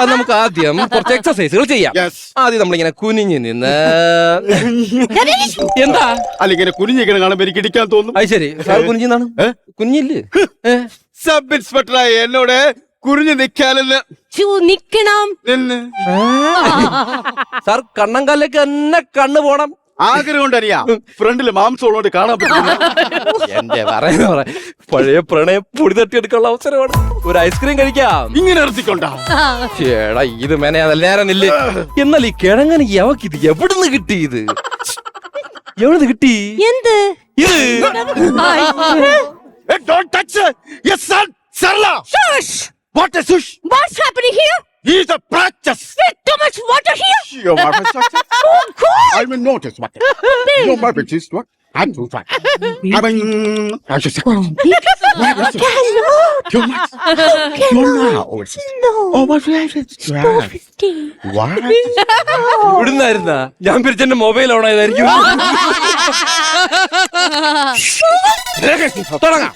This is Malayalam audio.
അത് നമുക്ക് ആദ്യം കുറച്ച് എക്സസൈസുകൾ ചെയ്യാം. ആദ്യം നമ്മളിങ്ങനെ കുനിഞ്ഞു നിന്ന് എന്താ അല്ല ഇങ്ങനെ കുനിഞ്ഞിങ്ങനെ കാണുമ്പോ എനിക്ക് ഇടിക്കാൻ തോന്നും. അത് ശരി, സാർ കുനിഞ്ഞാണ് കുഞ്ഞില്ലേ? സബ് ഇൻസ്പെക്ടറായി എന്നോട് കുനിഞ്ഞു നിൽക്കാനെന്ന് നിക്കണം. സാർ കണ്ണങ്കാലിലേക്ക് തന്നെ കണ്ണു പോണം. ആഗ്രഹം കൊണ്ടറിയാം, ഫ്രണ്ടില് മാംസം ഉള്ളോണ്ട് കാണാൻ പറ്റില്ല. എന്റെ പറയുന്ന പഴയ പ്രണയം പൊടി തട്ടിയെടുക്കാനുള്ള അവസരമാണ്. ഒരു ഐസ്ക്രീം കഴിക്കാം. ഇങ്ങനെ നിർത്തിക്കൊണ്ടാ ചേടാ ഇത് മെനയാതല്ലേരനില്ലേ. എന്നാൽ ഈ കിഴങ്ങനെ യവക്ക് ഇത് എവിടുന്ന് കിട്ടി? ഇത് എവിടുന്ന് കിട്ടി? എന്ത് ഇത് Don't touch her. Yes, sir. Sarla. Shush! What is this? What's happening here? He's a practice. There's too much water here. Your wife is what? Oh God! I will notice what. Your wife is what? I'm too fat. I mean, I just said. Too much. You're now. No. Oh, my wife is What? ഇവിടുന്നായിരുന്ന ഞാൻ പിരിച്ചെന്റെ മൊബൈൽ ഓൺ ആയതായിരിക്കും. തുടങ്ങാം.